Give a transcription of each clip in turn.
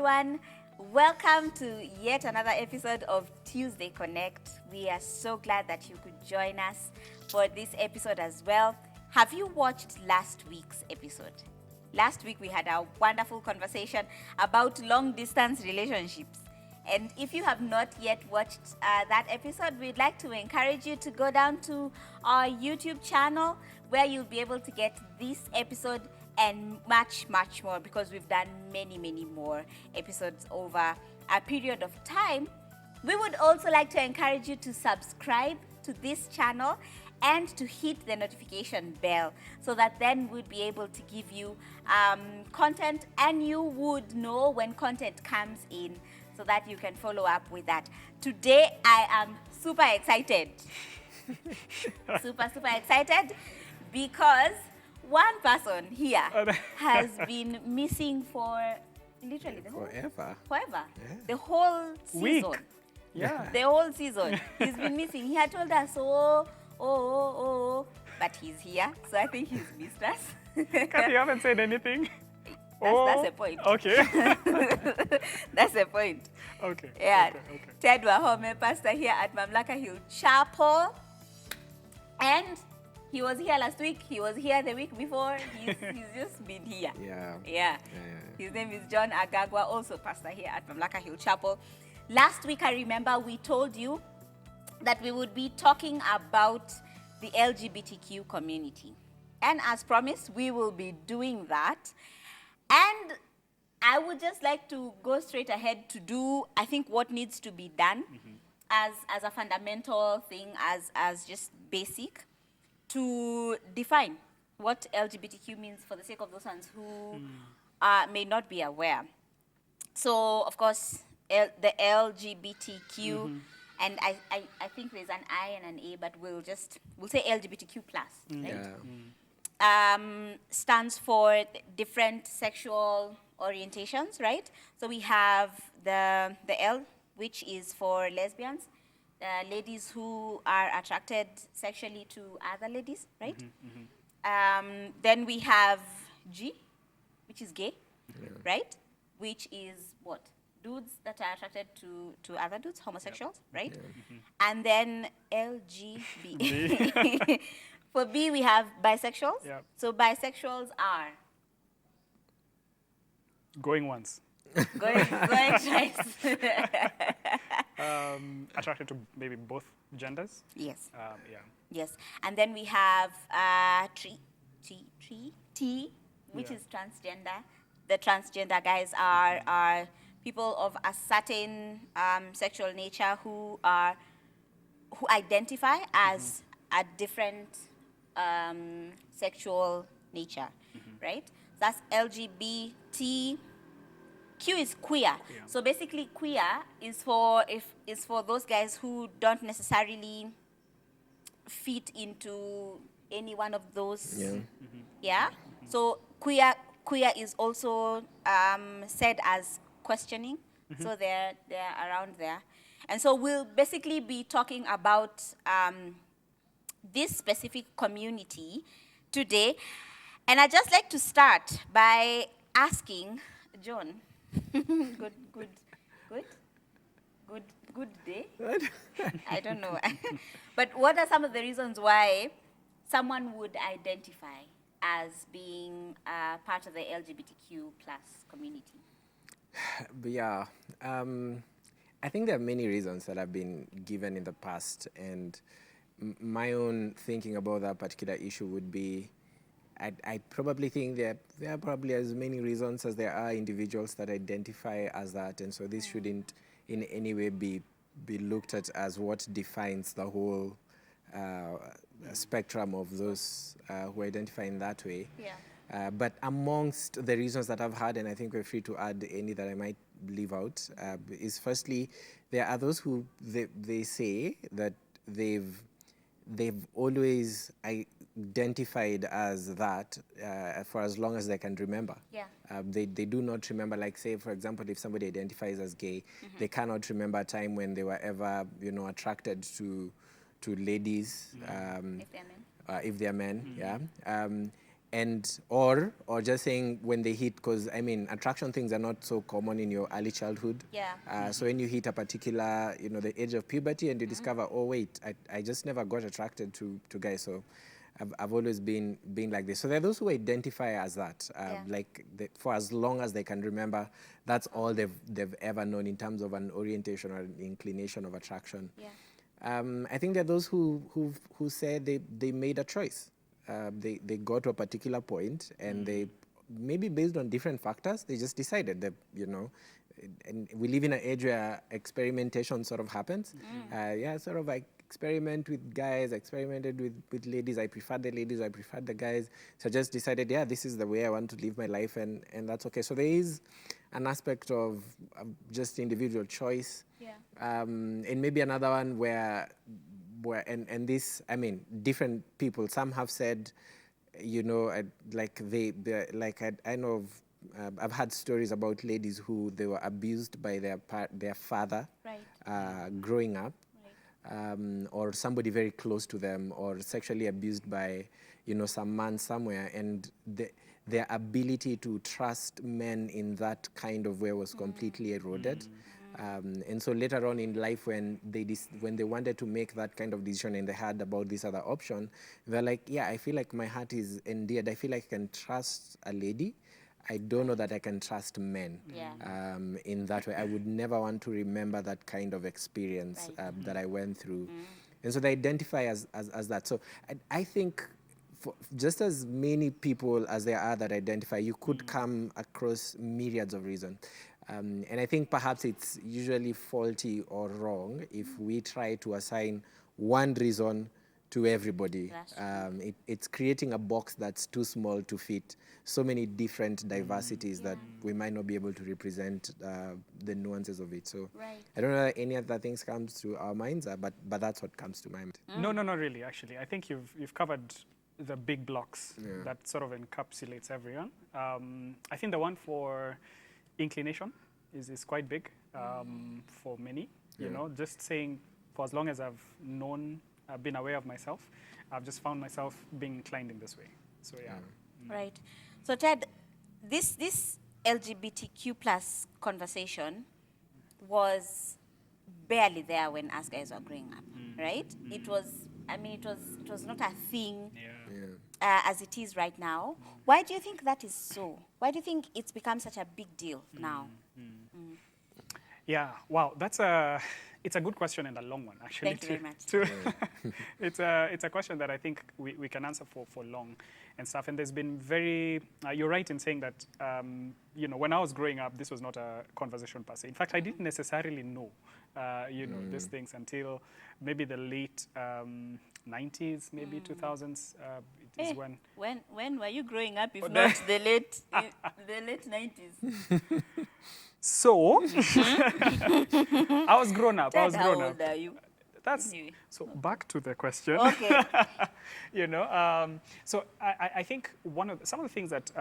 everyone. Welcome to yet another episode of Tuesday Connect. We are so glad that you could join us for this episode as well. Have you watched last week's episode? Last week we had a wonderful conversation about long-distance relationships. And if you have not yet watched that episode, we'd like to encourage you to go down to our YouTube channel where you'll be able to get this episode and much more, because we've done many more episodes over a period of time. We would also like to encourage you to subscribe to this channel and to hit the notification bell so that then we'd be able to give you content, and you would know when content comes in so that you can follow up with that. Today I am super excited. super excited because one person here has been missing for literally the whole forever. Yeah. The whole season. Week. Yeah. The whole season. He's been missing. He had told us, but he's here, so I think he's missed us. Kathy, you haven't said anything. That's the point. Okay. That's the point. Okay. Yeah. Okay. Ted Wahome, pastor here at Mamlaka Hill Chapel. And he was here last week. He was here the week before. He's just been here. Yeah. His name is John Agagwa, also pastor here at Mamlaka Hill Chapel. Last week, I remember we told you that we would be talking about the LGBTQ community. And as promised, we will be doing that. And I would just like to go straight ahead to do, I think, what needs to be done as a fundamental thing, as just basic, to define what LGBTQ means for the sake of those ones who may not be aware. So, of course, the LGBTQ, and I think there's an I and an A, but we'll say LGBTQ plus, right? Stands for different sexual orientations, right? So we have the L, which is for lesbians, ladies who are attracted sexually to other ladies, right? Then we have G, which is gay, right? Which is what? Dudes that are attracted to other dudes, homosexuals, right? And then LGB. For B, we have bisexuals. Yep. So bisexuals are Going once. going twice. Attracted to maybe both genders. Yes. Yeah. Yes. And then we have T, which is transgender. The transgender guys are people of a certain sexual nature who identify as a different sexual nature, right? That's LGBT. Q is queer. So basically, queer is for those guys who don't necessarily fit into any one of those. Yeah. So queer is also said as questioning. So they're around there, and so we'll basically be talking about this specific community today. And I'd just like to start by asking John. Good day. I don't know. But what are some of the reasons why someone would identify as being part of the LGBTQ plus community? Yeah, I think there are many reasons that have been given in the past, and my own thinking about that particular issue would be, I probably think there are probably as many reasons as there are individuals that identify as that, and so this shouldn't in any way be looked at as what defines the whole spectrum of those who identify in that way. Yeah. But amongst the reasons that I've had, and I think we're free to add any that I might leave out, is firstly, there are those who they say that they've always identified as that for as long as they can remember. Yeah. They do not remember, like, say, for example, if somebody identifies as gay, they cannot remember a time when they were ever, attracted to ladies. If they're men. If they're men, yeah. and or just saying when they hit, because I mean attraction things are not so common in your early childhood. Yeah. So when you hit a particular, the age of puberty, and you discover, oh wait, I just never got attracted to guys. So I've always been like this. So there are those who identify as that, like for as long as they can remember, that's all they've ever known in terms of an orientation or an inclination of attraction. Yeah. I think there are those who say they made a choice. They got to a particular point, and they, maybe based on different factors, they just decided that, and we live in an age where experimentation sort of happens. Sort of like experiment with guys, experimented with ladies. I prefer the ladies, I prefer the guys. So I just decided, this is the way I want to live my life, and that's okay. So there is an aspect of just individual choice. Yeah. And maybe another one where and this, I mean, different people, some have said, I know of, I've had stories about ladies who they were abused by their father, Right. growing up, or somebody very close to them, or sexually abused by, some man somewhere, and their ability to trust men in that kind of way was completely eroded. And so later on in life, when they wanted to make that kind of decision and they heard about this other option, they're like, I feel like my heart is endeared. I feel like I can trust a lady. I don't know that I can trust men. Yeah. In that way. I would never want to remember that kind of experience that I went through. And so they identify as that. So I think just as many people as there are that identify, you could come across myriads of reasons. And I think perhaps it's usually faulty or wrong if we try to assign one reason to everybody. It's creating a box that's too small to fit so many different diversities that we might not be able to represent the nuances of it. So I don't know if any other things comes to our minds, but that's what comes to mind. No, really, actually. I think you've covered the big blocks that sort of encapsulates everyone. I think the one for inclination is quite big for many. Just saying, for as long as I've been aware of myself, I've just found myself being inclined in this way. So Right. So Ted, this LGBTQ plus conversation was barely there when us guys were growing up, right? It was not a thing as it is right now. Why do you think that is so? Why do you think it's become such a big deal now? Yeah, wow, it's a good question and a long one, actually. Thank you very much. It's a question that I think we can answer for long and stuff. And there's been you're right in saying that, when I was growing up, this was not a conversation per se. In fact, I didn't necessarily know, these things until maybe the late 90s, maybe 2000s. It is when were you growing up, if not the late 90s? So, I was grown up. Ted, how old are you? Anyway. So back to the question. Okay. So I think some of the things that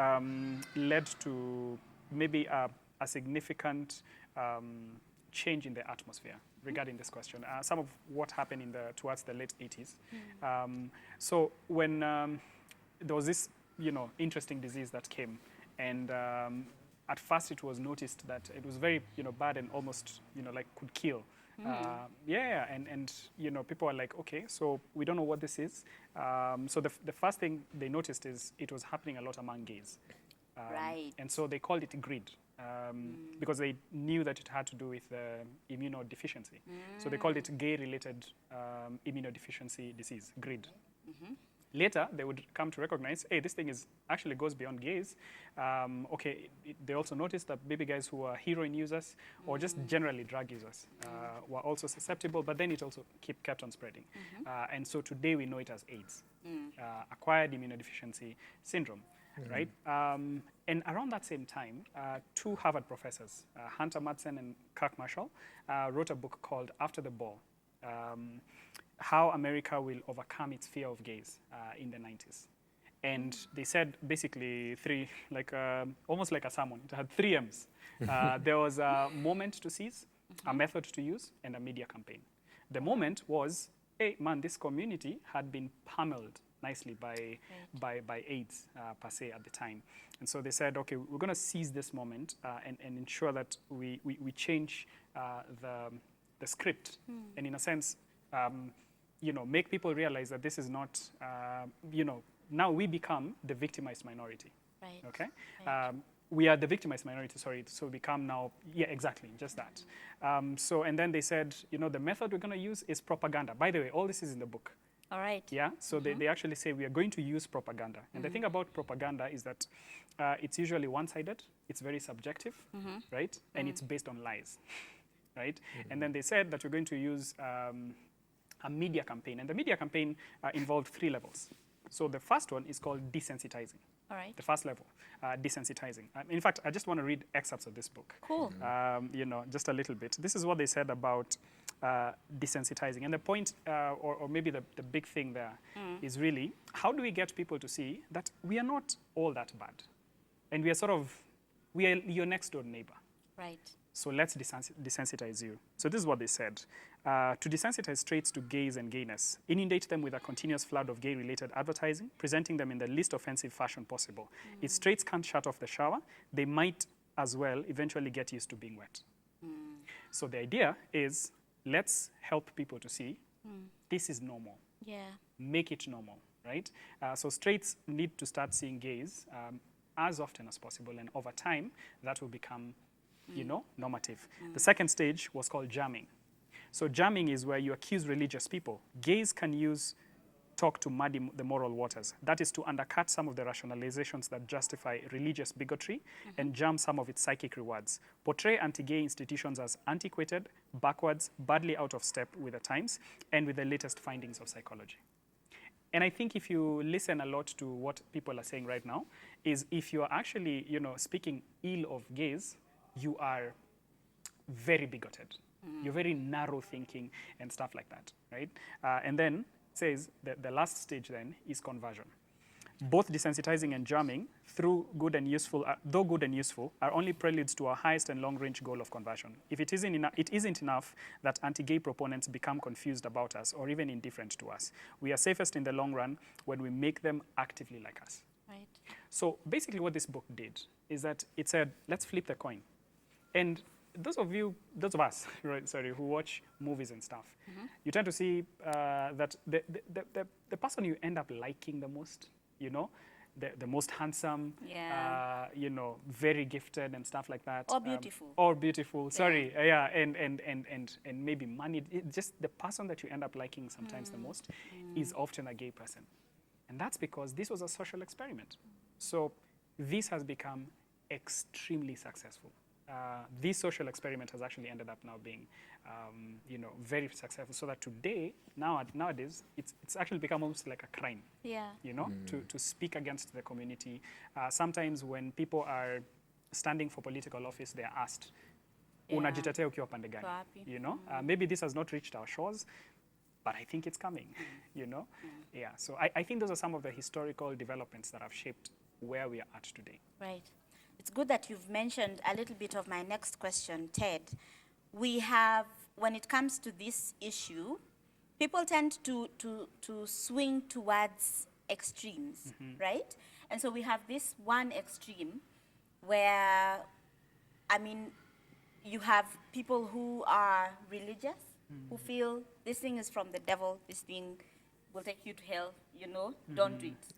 led to maybe a significant change in the atmosphere regarding this question, some of what happened towards the late 80s. So when there was this, interesting disease that came, and at first it was noticed that it was very, bad and almost, like could kill. And people were like, okay, so we don't know what this is. So the first thing they noticed is it was happening a lot among gays. Right. And so they called it GRID because they knew that it had to do with immunodeficiency. So they called it gay-related immunodeficiency disease, GRID. Later, they would come to recognize, hey, this thing actually goes beyond gays. They also noticed that baby guys who are heroin users or just generally drug users were also susceptible, but then it also kept on spreading. And so today we know it as AIDS, acquired immunodeficiency syndrome, right? And around that same time, two Harvard professors, Hunter Madsen and Kirk Marshall, wrote a book called After the Ball, How America Will Overcome Its Fear of Gays in the 90s. And they said basically almost like a sermon. It had 3 M's. There was a moment to seize, a method to use, and a media campaign. The moment was, hey, man, this community had been pummeled nicely by AIDS per se at the time. And so they said, okay, we're going to seize this moment and ensure that we change the script. And in a sense, you know, make people realize that this is not, you know, now we become the victimized minority. Right. Okay? Right. We are the victimized minority, sorry, so we become now, yeah, exactly, just that. So, and then they said, you know, the method we're going to use is propaganda. By the way, all this is in the book. All right. Yeah, so they actually say we are going to use propaganda. And the thing about propaganda is that it's usually one-sided, it's very subjective, right? And it's based on lies, right? And then they said that we're going to use a media campaign. And the media campaign involved 3 levels. So the first one is called desensitizing. All right. The first level, desensitizing. In fact, I just want to read excerpts of this book. Cool. You know, just a little bit. This is what they said about desensitizing. And the point, or maybe the big thing there is really, how do we get people to see that we are not all that bad? And we are sort of, we are your next door neighbor. Right. So let's desensitize you. So this is what they said. To desensitize straights to gays and gayness, inundate them with a continuous flood of gay-related advertising, presenting them in the least offensive fashion possible. If straights can't shut off the shower, they might as well eventually get used to being wet. So the idea is, let's help people to see this is normal. Yeah. Make it normal, right? So straights need to start seeing gays as often as possible, and over time, that will become, you know, normative. The second stage was called jamming. So jamming is where you accuse religious people. Gays can use talk to muddy the moral waters. That is to undercut some of the rationalizations that justify religious bigotry and jam some of its psychic rewards. Portray anti-gay institutions as antiquated, backwards, badly out of step with the times, and with the latest findings of psychology. And I think if you listen a lot to what people are saying right now, is if you are actually, you know, speaking ill of gays, you are very bigoted. You're very narrow thinking and stuff like that, right? And then says that the last stage then is conversion. Both desensitizing and jamming, though good and useful, are only preludes to our highest and long-range goal of conversion. If it isn't enough that anti-gay proponents become confused about us or even indifferent to us, we are safest in the long run when we make them actively like us. Right. So basically what this book did is that it said, let's flip the coin. And those of us, right, sorry, who watch movies and stuff, you tend to see that the person you end up liking the most, you know, the most handsome, you know, very gifted and stuff like that. Or beautiful. Or beautiful, sorry, yeah, and maybe money. Just the person that you end up liking sometimes the most is often a gay person. And that's because this was a social experiment. So this has become extremely successful. This social experiment has actually ended up now being, you know, very successful. So that today, nowadays, it's actually become almost like a crime. Yeah. You know, to speak against the community. Sometimes when people are standing for political office, they are asked, "Unajitetea ukiwa pande gani?" You know, maybe this has not reached our shores, but I think it's coming. You know, yeah. So I think those are some of the historical developments that have shaped where we are at today. Right. It's good that you've mentioned a little bit of my next question, Ted. We have, when it comes to this issue, people tend to swing towards extremes, right? And so we have this one extreme where, I mean, you have people who are religious, who feel this thing is from the devil, this thing will take you to hell, you know, don't do it.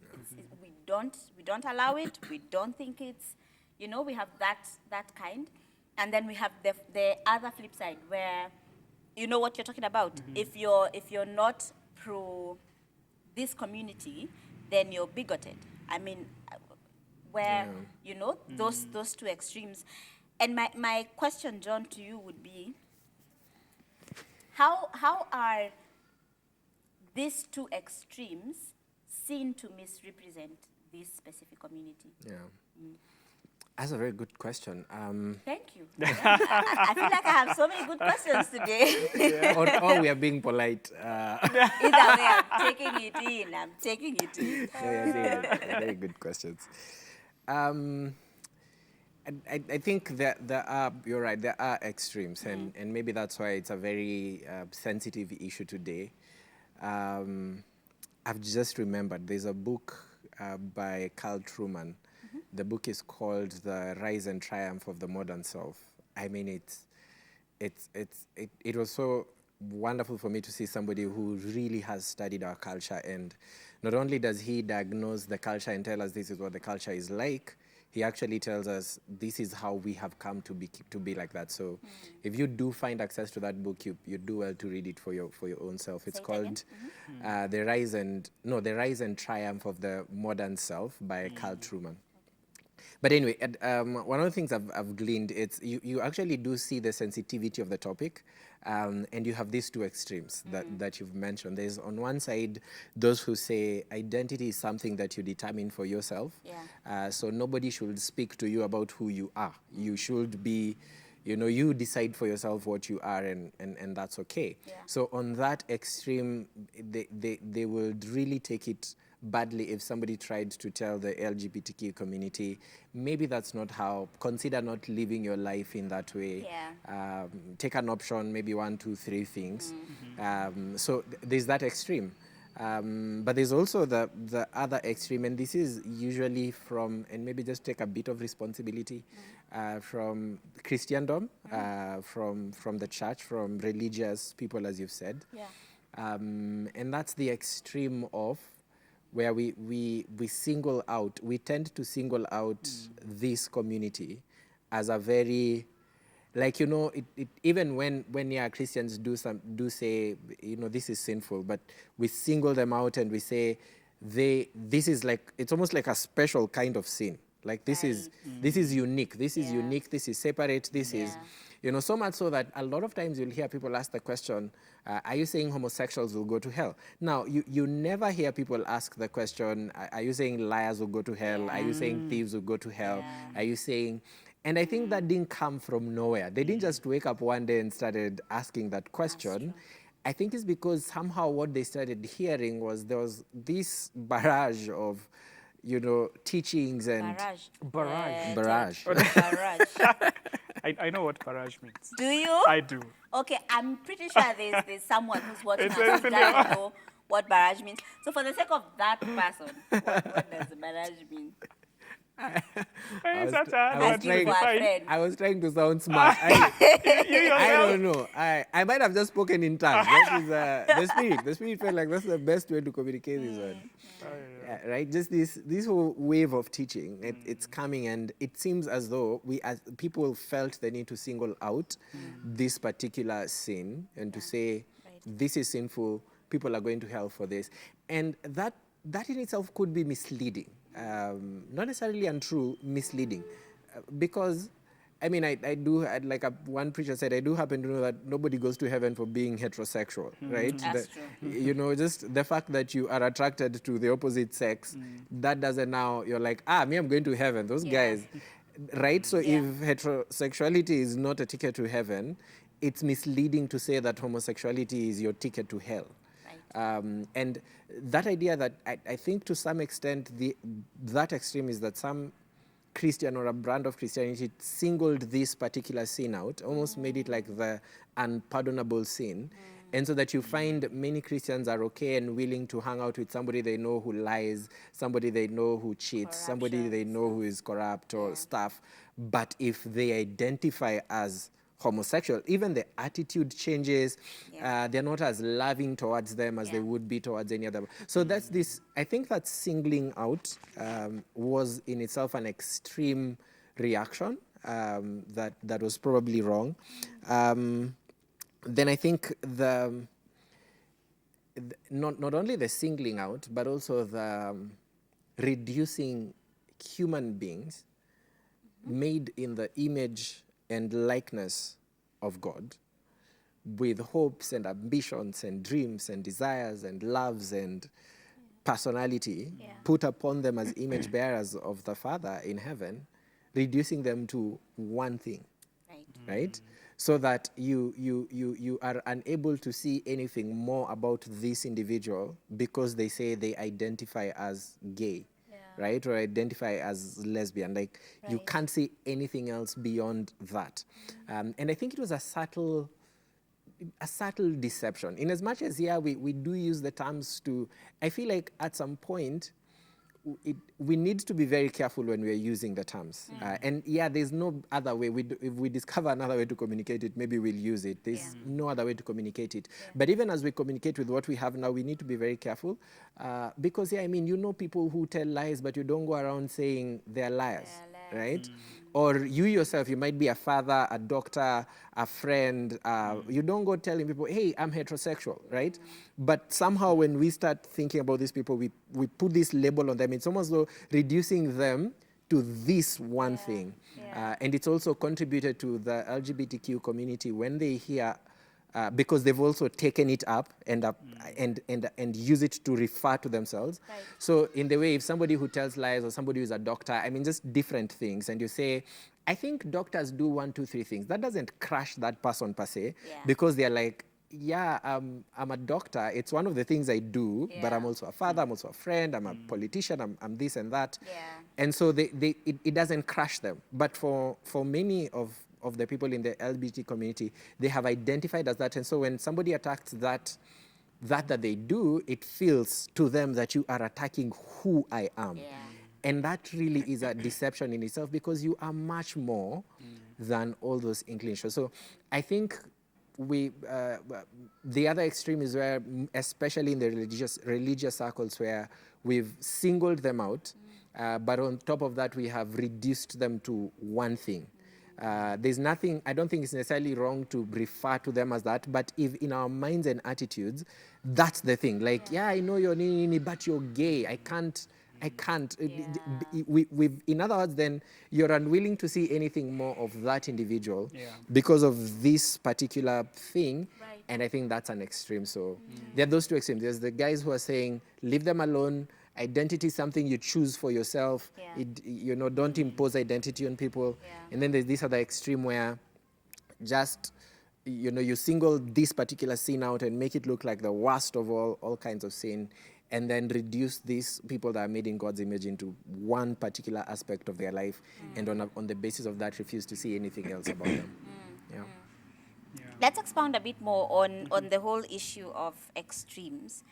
We don't allow it, we don't think it's, you know, we have that kind. And then we have the other flip side where, you know what you're talking about. If you're not pro this community, then you're bigoted. I mean, where, you know, those two extremes. And my question, John, to you would be, how are these two extremes seen to misrepresent this specific community? Yeah. That's a very good question. Thank you. I feel like I have so many good questions today. Or we are being polite. Either way, I'm taking it in. Yeah, very good questions. I think that there are, you're right, there are extremes, and maybe that's why it's a very sensitive issue today. I've just remembered there's a book by Carl Truman. The book is called The Rise and Triumph of the Modern Self. I mean, it was so wonderful for me to see somebody who really has studied our culture, and not only does he diagnose the culture and tell us this is what the culture is like, he actually tells us this is how we have come to be like that. So if you do find access to that book, you do well to read it for your own self. It's called The Rise and Triumph of the Modern Self by Carl Truman. But anyway, one of the things I've gleaned, it's you actually do see the sensitivity of the topic, and you have these two extremes that you've mentioned. There's on one side those who say identity is something that you determine for yourself. So nobody should speak to you about who you are. You should be, you decide for yourself what you are, and that's okay. So on that extreme, they would really take it badly if somebody tried to tell the LGBTQ community, maybe that's not how, consider not living your life in that way. Take an option, maybe 1, 2, 3 things. So there's that extreme. But there's also the other extreme, and this is usually from, and maybe just take a bit of responsibility, from Christendom, from the church, from religious people, as you've said. And that's the extreme of where we single out, we tend to single out this community as a very, like, even when Christians do say, this is sinful, but we single them out and we say, this is like, it's almost like a special kind of sin. Like this is unique, this is unique, this is separate, this is, so much so that a lot of times you'll hear people ask the question, are you saying homosexuals will go to hell? Now, you never hear people ask the question, are you saying liars will go to hell? Are you saying thieves will go to hell? Are you saying... And I think that didn't come from nowhere. They didn't just wake up one day and started asking that question. I think it's because somehow what they started hearing was there was this barrage of, teachings and... Barrage. Barrage. Barrage. I know what barrage means. Do you? I do. Okay, I'm pretty sure there's someone who's watching us who doesn't know what barrage means. So for the sake of that person, what does barrage mean? I was trying to sound smart. I don't know. I might have just spoken in tongues. That is the spirit. The spirit felt like that's the best way to communicate this one. Right? Just this whole wave of teaching, it's coming, and it seems as though we as people felt the need to single out this particular sin and to say this is sinful. People are going to hell for this, and that in itself could be misleading. Not necessarily untrue, misleading, because I mean, I do, like one preacher said, I do happen to know that nobody goes to heaven for being heterosexual, right? That's true. Just the fact that you are attracted to the opposite sex, that doesn't now, you're like, me, I'm going to heaven. Those guys, right? So if heterosexuality is not a ticket to heaven, it's misleading to say that homosexuality is your ticket to hell. And that idea that I think to some extent that extreme is that some Christian or a brand of Christianity singled this particular sin out, almost made it like the unpardonable sin. And so that you find many Christians are okay and willing to hang out with somebody they know who lies, somebody they know who cheats, somebody they know who is corrupt or stuff. But if they identify as homosexual, even the attitude changes. They're not as loving towards them as they would be towards any other. So that's this, I think that singling out was in itself an extreme reaction that was probably wrong. Then I think not only the singling out, but also the reducing human beings made in the image and likeness of God, with hopes and ambitions and dreams and desires and loves and personality put upon them as image bearers of the Father in heaven, reducing them to one thing, right? So that you are unable to see anything more about this individual because they say they identify as gay. Right, or identify as lesbian. Like, you can't see anything else beyond that. And I think it was a subtle a subtle deception. In as much as, we do use the terms to, I feel like at some point, we need to be very careful when we're using the terms. And there's no other way. If we discover another way to communicate it, maybe we'll use it. There's no other way to communicate it. But even as we communicate with what we have now, we need to be very careful. Because, people who tell lies, but you don't go around saying they're liars, right? Or you yourself, you might be a father, a doctor, a friend. You don't go telling people, hey, I'm heterosexual, right? But somehow when we start thinking about these people, we put this label on them. It's almost though reducing them to this one thing. And it's also contributed to the LGBTQ community when they hear, because they've also taken it up and use it to refer to themselves. Right. So in the way, if somebody who tells lies or somebody who's a doctor, just different things, and you say, I think doctors do 1, 2, 3 things. That doesn't crush that person per se, because they're like, I'm a doctor. It's one of the things I do, but I'm also a father, I'm also a friend, I'm a politician, I'm this and that. And so it doesn't crush them. But for many of the people in the LGBT community, they have identified as that. And so when somebody attacks that they do, it feels to them that you are attacking who I am. And that really is a deception in itself, because you are much more than all those inclinations. So I think the other extreme is where, especially in the religious circles, where we've singled them out, but on top of that, we have reduced them to one thing. There's nothing, I don't think it's necessarily wrong to refer to them as that, but if in our minds and attitudes, that's the thing. Like, I know you're nini, but you're gay. I can't. In other words, then you're unwilling to see anything more of that individual because of this particular thing. Right. And I think that's an extreme. So there are those two extremes. There's the guys who are saying, leave them alone. Identity is something you choose for yourself. Don't impose identity on people. And then there's this other extreme where just, you single this particular sin out and make it look like the worst of all kinds of sin, and then reduce these people that are made in God's image into one particular aspect of their life, and on the basis of that, refuse to see anything else about them. Let's expound a bit more on the whole issue of extremes.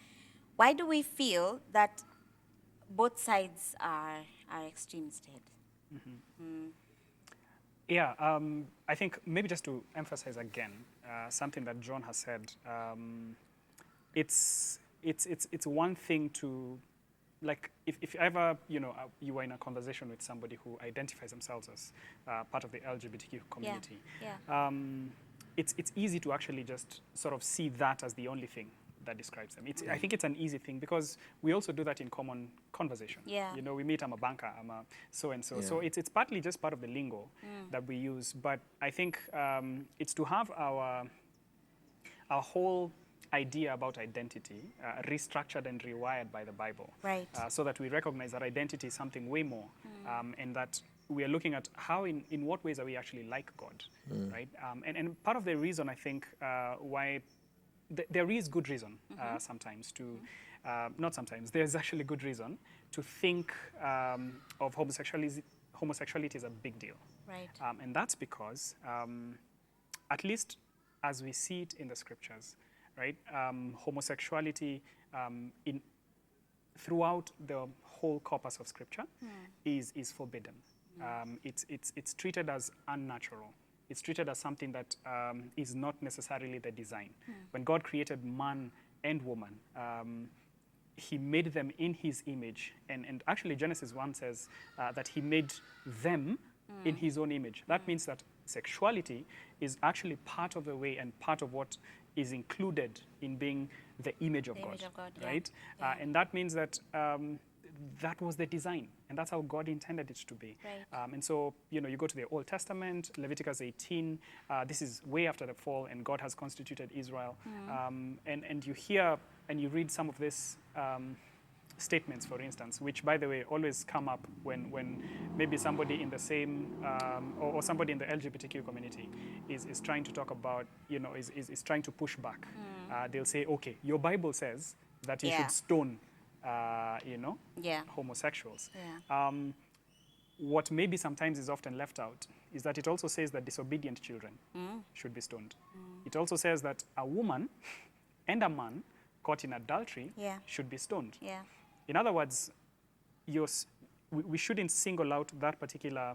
Why do we feel that both sides are extremes, Ted? I think maybe just to emphasize again something that John has said. It's one thing to, like, if ever you are in a conversation with somebody who identifies themselves as part of the LGBTQ community, it's easy to actually just sort of see that as the only thing that describes them. I think it's an easy thing, because we also do that in common conversation. We meet, I'm a banker, I'm a so-and-so. So it's partly just part of the lingo that we use. But I think it's to have our whole idea about identity restructured and rewired by the Bible. Right. So that we recognize that identity is something way more, and that we are looking at how, in what ways are we actually like God, right? And part of the reason, I think, why there is good reason sometimes to, not sometimes, there's actually good reason to think of homosexuality as a big deal. Right. And that's because, at least as we see it in the scriptures, right, homosexuality throughout the whole corpus of scripture is forbidden. It's treated as unnatural. It's treated as something that is not necessarily the design. When God created man and woman, he made them in his image. And actually Genesis 1 says that he made them in his own image. That means that sexuality is actually part of the way and part of what is included in being the image of God. Image of God, right? And that means that that was the design, and that's how God intended it to be. Right. And so, you go to the Old Testament, Leviticus 18, this is way after the fall, and God has constituted Israel. And you hear and you read some of these statements, for instance, which, by the way, always come up when maybe somebody in the same, or somebody in the LGBTQ community is trying to talk about, is trying to push back. They'll say, okay, your Bible says that you should stone homosexuals. what maybe sometimes is often left out is that it also says that disobedient children should be stoned. It also says that a woman and a man caught in adultery should be stoned. Yeah. In other words, we shouldn't single out that particular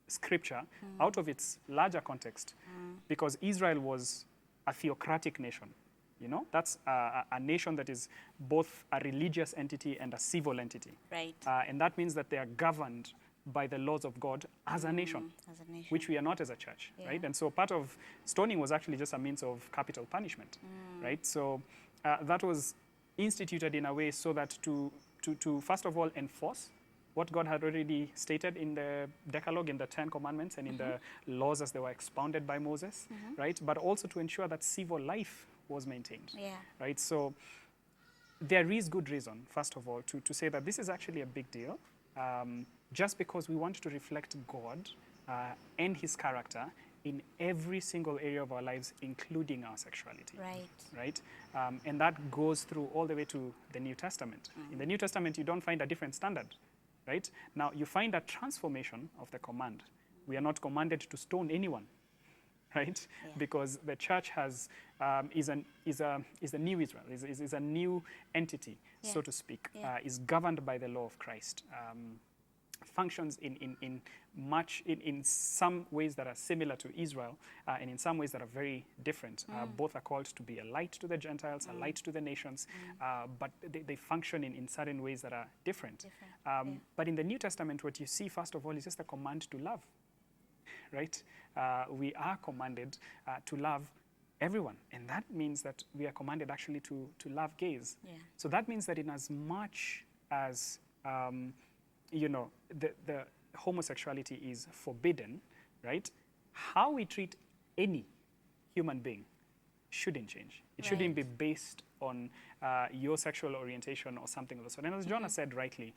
scripture out of its larger context, because Israel was a theocratic nation. You know, that's a nation that is both a religious entity and a civil entity. Right. And that means that they are governed by the laws of God as a nation, which we are not as a church, right? And so part of stoning was actually just a means of capital punishment, right? So that was instituted in a way so that to first of all enforce what God had already stated in the Decalogue, in the 10 Commandments, and in the laws as they were expounded by Moses, right? But also to ensure that civil life was maintained, right? So there is good reason, first of all, to say that this is actually a big deal, just because we want to reflect God and his character in every single area of our lives, including our sexuality. Right? And that goes through all the way to the New Testament. In the New Testament, you don't find a different standard, right? Now, you find a transformation of the command. We are not commanded to stone anyone, right? Because the church is a new Israel, is a new entity, so to speak, is governed by the law of Christ. Functions in some ways that are similar to Israel, and in some ways that are very different. Both are called to be a light to the Gentiles, a light to the nations, but they function in certain ways that are different. But in the New Testament, what you see, first of all, is just a command to love, right? We are commanded to love everyone, and that means that we are commanded actually to love gays. So that means that in as much as the homosexuality is forbidden, right? How we treat any human being shouldn't change. It shouldn't be based on your sexual orientation or something of the sort. And as Jonah said rightly,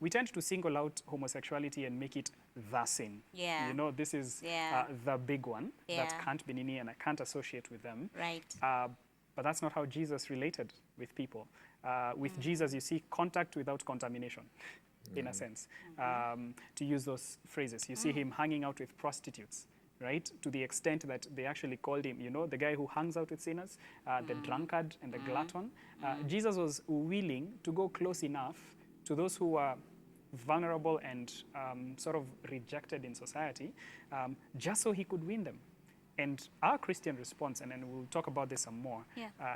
we tend to single out homosexuality and make it the sin. You know, this is the big one that can't be nini, and I can't associate with them. Right. But that's not how Jesus related with people. With Jesus, you see contact without contamination, in a sense, to use those phrases. You see him hanging out with prostitutes, right? To the extent that they actually called him, you know, the guy who hangs out with sinners, the drunkard and the glutton. Jesus was willing to go close enough to those who are vulnerable and sort of rejected in society, just so he could win them. And our Christian response, and then we'll talk about this some more,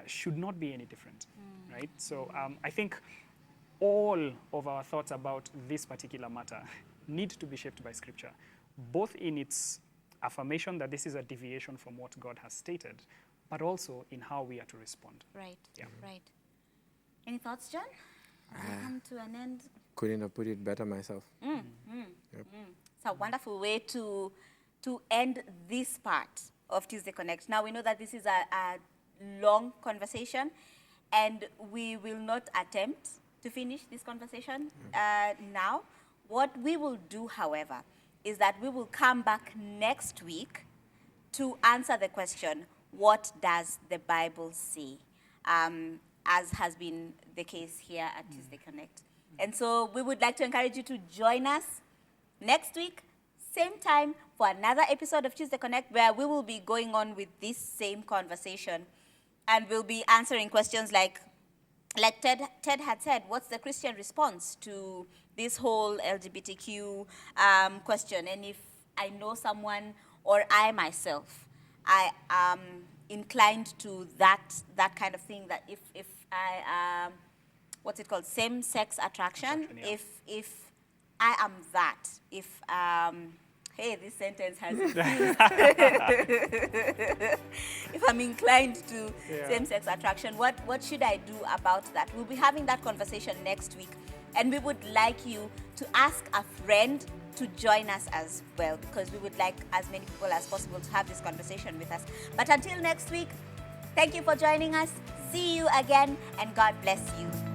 should not be any different, right? So I think all of our thoughts about this particular matter need to be shaped by Scripture, both in its affirmation that this is a deviation from what God has stated, but also in how we are to respond. Right. Right. Any thoughts, John? As we come to an end. Couldn't have put it better myself. It's a wonderful way to end this part of Tuesday Connect. Now we know that this is a long conversation, and we will not attempt to finish this conversation now. What we will do, however, is that we will come back next week to answer the question, what does the Bible say? As has been the case here at Tuesday Connect. And so we would like to encourage you to join us next week, same time, for another episode of Tuesday Connect, where we will be going on with this same conversation, and we'll be answering questions like Ted had said, what's the Christian response to this whole LGBTQ question? And if I know someone, or I myself, I am inclined to that kind of thing, that if I what's it called, same-sex attraction, if I am that, if hey, this sentence has if I'm inclined to same-sex attraction, what should I do about that? We'll be having that conversation next week, and we would like you to ask a friend to join us as well, because we would like as many people as possible to have this conversation with us. But until next week, thank you for joining us. See you again, and God bless you.